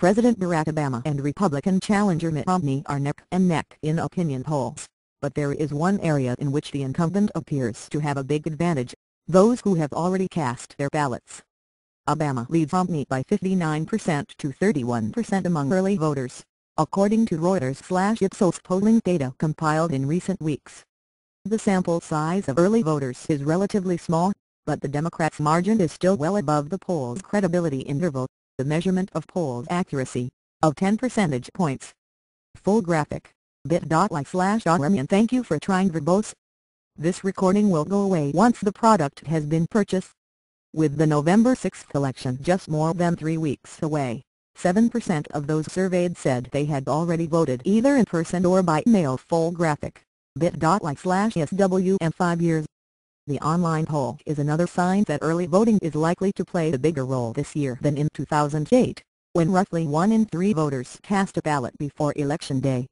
President Barack Obama and Republican challenger Mitt Romney are neck and neck in opinion polls, but there is one area in which the incumbent appears to have a big advantage: those who have already cast their ballots. Obama leads Romney by 59% to 31% among early voters, according to Reuters/Ipsos polling data compiled in recent weeks. The sample size of early voters is relatively small, but the Democrats' margin is still well above the poll's credibility interval, the measurement of polls accuracy, of 10 percentage points. Full graphic, bit.ly/rm. Thank you for trying Verbose. This recording will go away once the product has been purchased. With the November 6 election just more than 3 weeks away, 7% of those surveyed said they had already voted either in person or by mail. Full graphic, bit.ly/swm. 5 years. The online poll is another sign that early voting is likely to play a bigger role this year than in 2008, when roughly 1 in 3 voters cast a ballot before Election Day.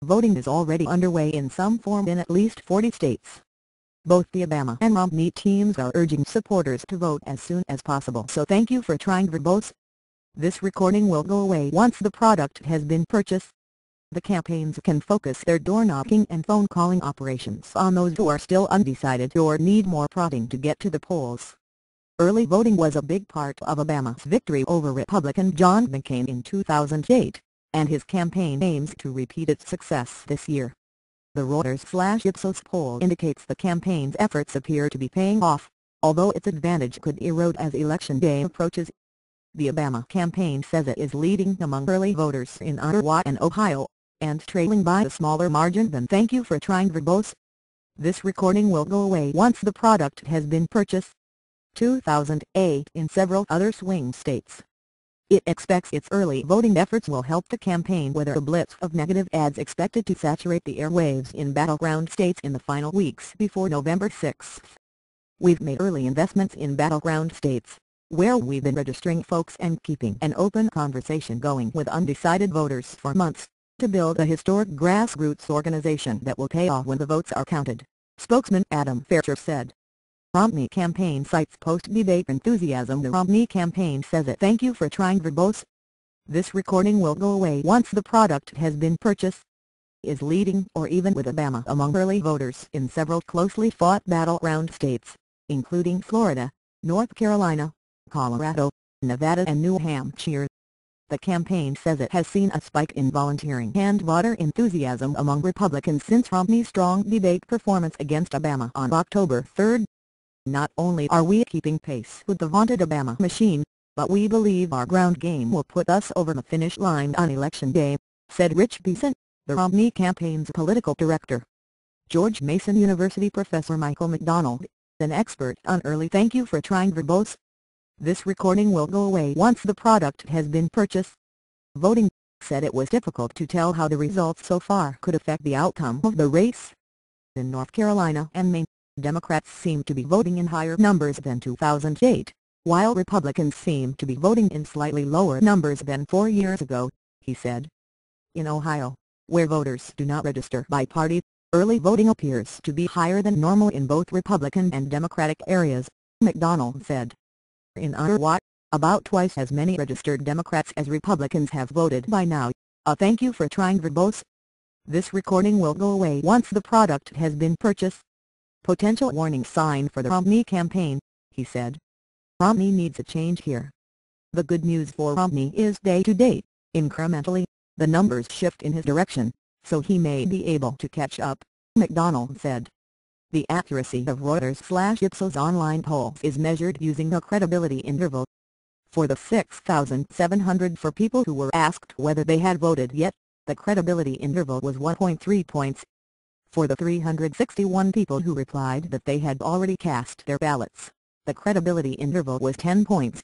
Voting is already underway in some form in at least 40 states. Both the Obama and Romney teams are urging supporters to vote as soon as possible. So thank you for trying Verbose. This recording will go away once the product has been purchased. The campaigns can focus their door-knocking and phone-calling operations on those who are still undecided or need more prodding to get to the polls. Early voting was a big part of Obama's victory over Republican John McCain in 2008, and his campaign aims to repeat its success this year. The Reuters/Ipsos poll indicates the campaign's efforts appear to be paying off, although its advantage could erode as Election Day approaches. The Obama campaign says it is leading among early voters in Iowa and Ohio, and trailing by a smaller margin than Thank you for trying Verbose. This recording will go away once the product has been purchased. 2008 in several other swing states. It expects its early voting efforts will help the campaign weather a blitz of negative ads expected to saturate the airwaves in battleground states in the final weeks before November 6. We've made early investments in battleground states, where we've been registering folks and keeping an open conversation going with undecided voters for months, to build a historic grassroots organization that will pay off when the votes are counted, spokesman Adam Faircher said. Romney campaign cites post-debate enthusiasm. The Romney campaign says it Thank you for trying Verbose. This recording will go away once the product has been purchased. Is leading or even with Obama among early voters in several closely fought battleground states, including Florida, North Carolina, Colorado, Nevada and New Hampshire. The campaign says it has seen a spike in volunteering and voter enthusiasm among Republicans since Romney's strong debate performance against Obama on October 3. Not only are we keeping pace with the vaunted Obama machine, but we believe our ground game will put us over the finish line on Election Day, said Rich Beeson, the Romney campaign's political director. George Mason University professor Michael McDonald, an expert on early Thank you for trying Verbose. This recording will go away once the product has been purchased. Voting, said it was difficult to tell how the results so far could affect the outcome of the race. In North Carolina and Maine, Democrats seem to be voting in higher numbers than 2008, while Republicans seem to be voting in slightly lower numbers than 4 years ago, he said. In Ohio, where voters do not register by party, early voting appears to be higher than normal in both Republican and Democratic areas, McDonald said. In Iowa, about twice as many registered Democrats as Republicans have voted by now. Thank you for trying Verbose. This recording will go away once the product has been purchased. Potential warning sign for the Romney campaign, he said. Romney needs a change here. The good news for Romney is day to day, incrementally, the numbers shift in his direction, so he may be able to catch up, McDonald said. The accuracy of Reuters/Ipsos online polls is measured using a credibility interval. For the 6,704 people who were asked whether they had voted yet, the credibility interval was 1.3 points. For the 361 people who replied that they had already cast their ballots, the credibility interval was 10 points.